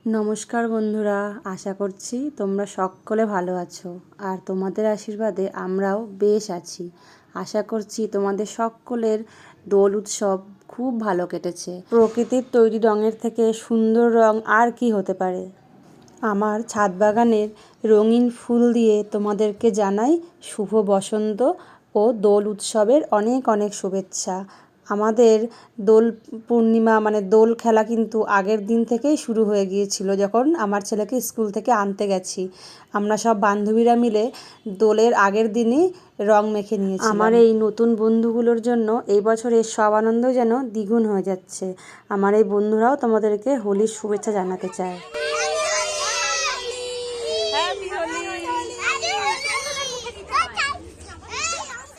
নমস্কার বন্ধুরা, আশা করছি তোমরা সকলে ভালো আছো। আর তোমাদের আশীর্বাদে আমরাও বেশ আছি। আশা করছি তোমাদের সকলের দোল উৎসব খুব ভালো কেটেছে। প্রকৃতির তৈরি রঙের থেকে সুন্দর রং আর কি হতে পারে। আমার ছাদ বাগানের রঙিন ফুল দিয়ে তোমাদেরকে জানাই শুভ বসন্ত ও দোল উৎসবের অনেক অনেক শুভেচ্ছা। আমাদের দোল পূর্ণিমা মানে দোল খেলা কিন্তু আগের দিন থেকেই শুরু হয়ে গিয়েছিল, যখন আমার ছেলেকে স্কুল থেকে আনতে গেছি। আমরা সব বান্ধবীরা মিলে দোলের আগের দিনই রং মেখে নিয়েছি। আমার এই নতুন বন্ধুগুলোর জন্য এই বছরের সব আনন্দ যেন দ্বিগুণ হয়ে যাচ্ছে। আমার এই বন্ধুরাও তোমাদেরকে হোলির শুভেচ্ছা জানাতে চায়।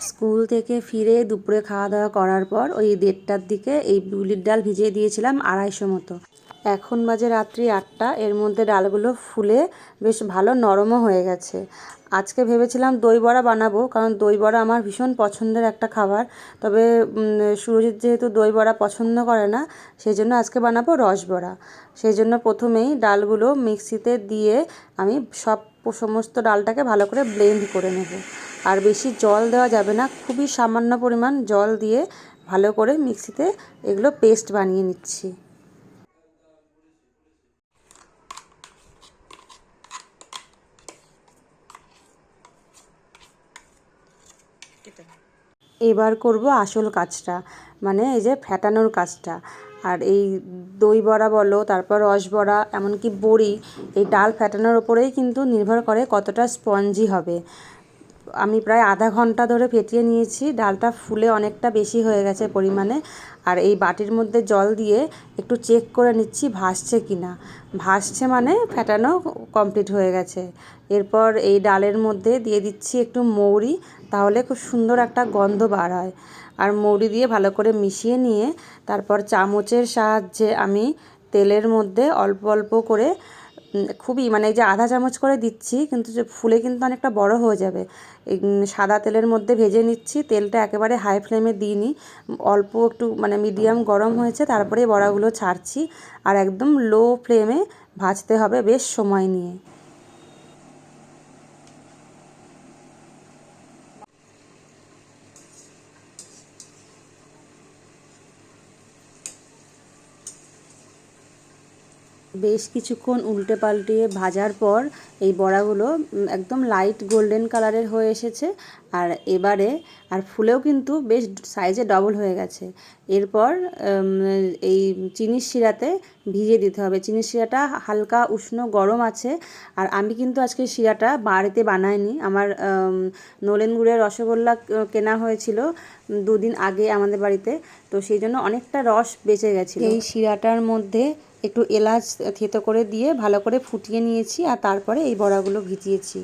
স্কুল থেকে ফিরে দুপুরে খাওয়া দাওয়া করার পর ওই 1:30টার দিকে এই বিউলির ডাল ভিজিয়ে দিয়েছিলাম 250 মতো। এখন বাজে রাত্রি 8টা। এর মধ্যে ডালগুলো ফুলে বেশ ভালো নরমও হয়ে গেছে। আজকে ভেবেছিলাম দই বড়া বানাবো, কারণ দই বড়া আমার ভীষণ পছন্দের একটা খাবার। তবে সুরজিৎ যেহেতু দই বড়া পছন্দ করে না, সেই জন্য আজকে বানাবো রস বড়া। সেই জন্য প্রথমেই ডালগুলো মিক্সিতে দিয়ে আমি সমস্ত ডালটাকে ভালো করে ব্লেন্ড করে নেব। আর বেশি জল দেওয়া যাবে না, খুবই সামান্য পরিমাণ জল দিয়ে ভালো করে মিক্সিতে এগুলো পেস্ট বানিয়ে নিচ্ছি। এবার করব আসল কাজটা, মানে এই যে ফ্যাটানোর কাজটা। আর এই দই বড়া বলো, তারপর রস বড়া, এমনকি বড়ি, এই ডাল ফ্যাটানোর ওপরেই কিন্তু নির্ভর করে কতটা স্পঞ্জি হবে। আমি প্রায় আধা ঘন্টা ধরে ফেটিয়ে নিয়েছি। ডালটা ফুলে অনেকটা বেশি হয়ে গেছে পরিমাণে। আর এই বাটির মধ্যে জল দিয়ে একটু চেক করে নিচ্ছি ভাসছে কি না। ভাসছে মানে ফ্যাটানো কমপ্লিট হয়ে গেছে। এরপর এই ডালের মধ্যে দিয়ে দিচ্ছি একটু মৌরি, তাহলে খুব সুন্দর একটা গন্ধ বার হয়। আর মৌরি দিয়ে ভালো করে মিশিয়ে নিয়ে তারপর চামচের সাহায্যে আমি তেলের মধ্যে অল্প অল্প করে, খুবই মানে এই যে আধা চামচ করে দিচ্ছি, কিন্তু যে ফুলে কিন্তু অনেকটা বড় হয়ে যাবে। এই সাদা তেলের মধ্যে ভেজে নিচ্ছি। তেলটা একেবারে হাই ফ্লেমে দিইনি, অল্প একটু মানে মিডিয়াম গরম হয়েছে, তারপরে বড়াগুলো ছাড়ছি। আর একদম লো ফ্লেমে ভাজতে হবে বেশ সময় নিয়ে। বেশ কিছুক্ষণ উল্টে পাল্টিয়ে ভাজার পর এই বড়াগুলো একদম লাইট গোল্ডেন কালারের হয়ে এসেছে। আর এবারে আর ফুলেও কিন্তু বেশ সাইজে ডবল হয়ে গেছে। এরপর এই চিনির শিরাতে ভিজিয়ে দিতে হবে। চিনির শিরাটা হালকা উষ্ণ গরম আছে। আর আমি কিন্তু আজকে শিরাটা বাড়িতে বানাইনি। আমার নলেন গুড়ের রসগোল্লা কেনা হয়েছিল 2 দিন আগে আমাদের বাড়িতে, তো সেই জন্য অনেকটা রস বেঁচে গেছিলো। এই শিরাটার মধ্যে একটু এলাচ থেতো করে দিয়ে ভালো করে ফুটিয়ে নিয়েছি। আর তারপরে এই বড়াগুলো ভিজিয়েছি।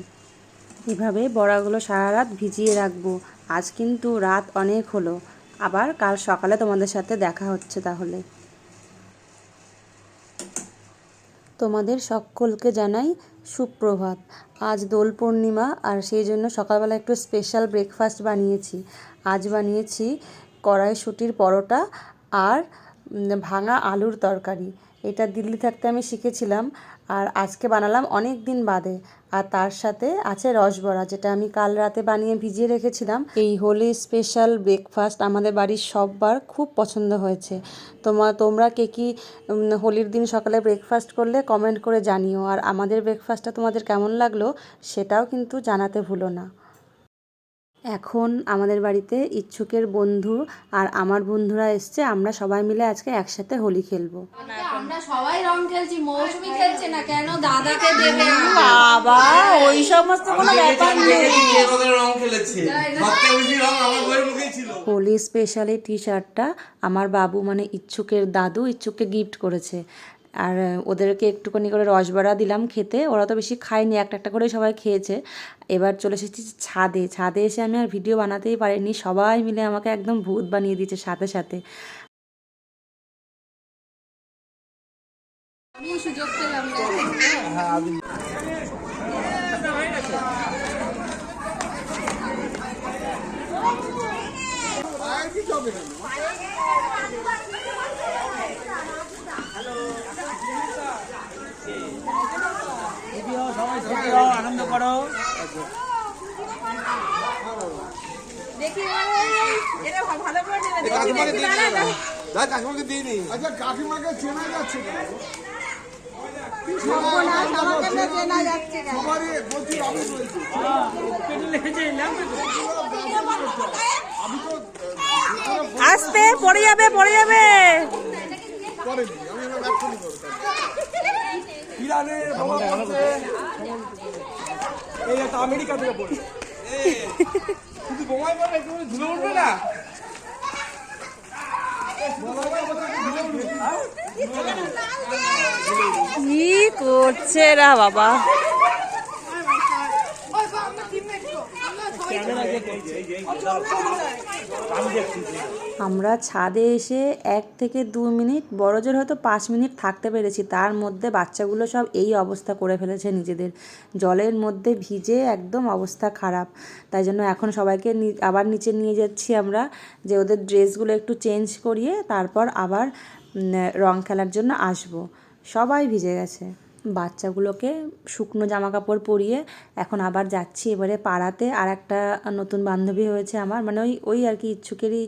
এভাবে বড়াগুলো সারা রাত ভিজিয়ে রাখবো। আজ কিন্তু রাত অনেক হলো, আবার কাল সকালে তোমাদের সাথে দেখা হচ্ছে তাহলে। তোমাদের সকলকে জানাই সুপ্রভাত। আজ দোল পূর্ণিমা, আর সেই জন্য সকালবেলা একটু স্পেশাল ব্রেকফাস্ট বানিয়েছি। আজ বানিয়েছি কড়াইশুঁটির পরোটা আর ভাঙা আলুর তরকারি। এটা দিল্লি থাকতে আমি শিখেছিলাম, আর আজকে বানালাম অনেক দিন বাদে। আর তার সাথে আছে রসবড়া, যেটা আমি কাল রাতে বানিয়ে ভিজিয়ে রেখেছিলাম। এই হোলি স্পেশাল ব্রেকফাস্ট আমাদের বাড়ির সববার খুব পছন্দ হয়েছে। তোমরা কে কী হোলির দিন সকালে ব্রেকফাস্ট করলে কমেন্ট করে জানিও। আর আমাদের ব্রেকফাস্টটা তোমাদের কেমন লাগলো সেটাও কিন্তু জানাতে ভুলো না। এখন আমাদের বাড়িতে ইচ্ছুকের বন্ধু আর আমার বন্ধুরা এসছে। আমরা সবাই মিলে আজকে একসাথে হোলি খেলবো। আমরা সবাই রং খেলছি, মৌসুমী খেলছে না কেন? দাদাকে দেবে। বাবা, ওই সমস্ত কোনো ব্যাপার নেই। হোলি স্পেশাল এই টি শার্টটা আমার বাবু মানে ইচ্ছুকের দাদু ইচ্ছুককে গিফট করেছে। আর ওদেরকে একটুখানি করে রসবড়া দিলাম খেতে। ওরা তো বেশি খায়নি, একটা একটা করে সবাই খেয়েছে। এবার চলে এসেছি ছাদে। ছাদে এসে আমি আর ভিডিও বানাতেই পারিনি, সবাই মিলে আমাকে একদম ভূত বানিয়ে দিয়েছে সাথে সাথে। আমি সুযোগ পেলাম না। আনন্দ করো। কাকিমাকে দিইনি। আচ্ছা কাকিমাকে চেনা যাচ্ছে না। সবারই বলছি আমি বলছি। আস্তে পড়ে যাবে পড়ে যাবে। করেনি আমি এবার এক্ষুনি করবো। ইরানের বাবা বলছে এই একটা আমেরিকা থেকে পড়ে শুধু বোমাই পড়ে একটু ধুলে উঠবে না। কি করছে রা বাবা। আমরা ছাদে এসে 1 থেকে 2 মিনিট, বড় জোর হয়তো 5 মিনিট থাকতে পেরেছি। তার মধ্যে বাচ্চাগুলো সব এই অবস্থা করে ফেলেছে নিজেদের, জলের মধ্যে ভিজে একদম অবস্থা খারাপ। তাই জন্য এখন সবাইকে আবার নিচে নিয়ে যাচ্ছি আমরা, যে ওদের ড্রেসগুলো একটু চেঞ্জ করিয়ে তারপর আবার রং খেলার জন্য আসবো। সবাই ভিজে গেছে। বাচ্চাগুলোকে শুকনো জামা কাপড় পরিয়ে এখন আবার যাচ্ছি এবারে পাড়াতে। আর একটা নতুন বান্ধবী হয়েছে আমার, মানে ওই আর কি ইচ্ছুকেরই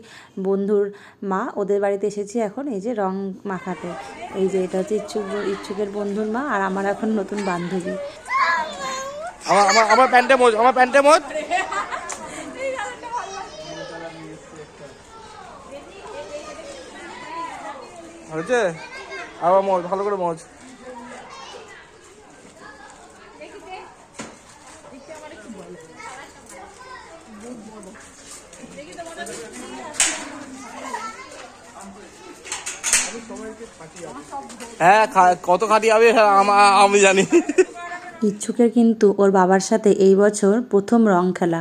বন্ধুর মা, ওদের বাড়িতে এসেছি এখন এই যে রং মাখাতে। এই যে এটা হচ্ছে ইচ্ছুকের বন্ধুর মা আর আমার এখন নতুন বান্ধবী। আমার প্যান্টে মোজ, আমার প্যান্টে মোজ। হয়েছে আবার মোজ, ভালো করে মোজ। হ্যাঁ কত খাটি হবে আমি জানি। ইচ্ছুকের কিন্তু ওর বাবার সাথে এই বছর প্রথম রং খেলা,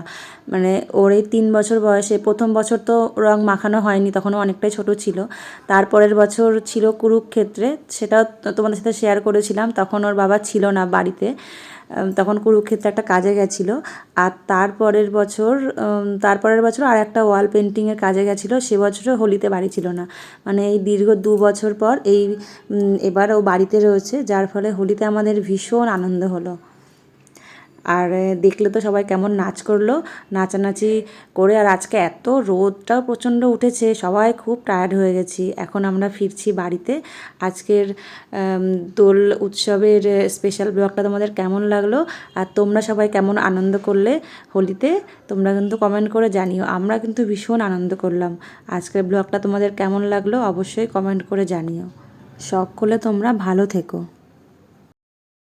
মানে ওর এই 3 বছর বয়সে প্রথম বছর তো রং মাখানো হয়নি, তখনও অনেকটাই ছোট ছিল। তারপরের বছর ছিল কুরুক্ষেত্রে, সেটাও তোমাদের সাথে শেয়ার করেছিলাম। তখন ওর বাবা ছিল না বাড়িতে, তখন কুরুক্ষেত্রে একটা কাজে গেছিলো। আর তারপরের বছর আর একটা ওয়াল পেন্টিংয়ের কাজে গেছিলো। সে বছরও হোলিতে বাড়ি ছিল না, মানে এই দীর্ঘ 2 বছর পর এবার ও বাড়িতে রয়েছে, যার ফলে হোলিতে আমাদের ভীষণ আনন্দ হলো। আর দেখলে তো সবাই কেমন নাচ করলো, নাচানাচি করে। আর আজকে এত রোদটাও প্রচণ্ড উঠেছে, সবাই খুব টায়ার্ড হয়ে গেছি। এখন আমরা ফিরছি বাড়িতে। আজকের দোল উৎসবের স্পেশাল ব্লগটা তোমাদের কেমন লাগলো, আর তোমরা সবাই কেমন আনন্দ করলে হোলিতে, তোমরা কিন্তু কমেন্ট করে জানিও। আমরা কিন্তু ভীষণ আনন্দ করলাম। আজকের ব্লগটা তোমাদের কেমন লাগলো অবশ্যই কমেন্ট করে জানিও। সকলে তোমরা ভালো থেকো।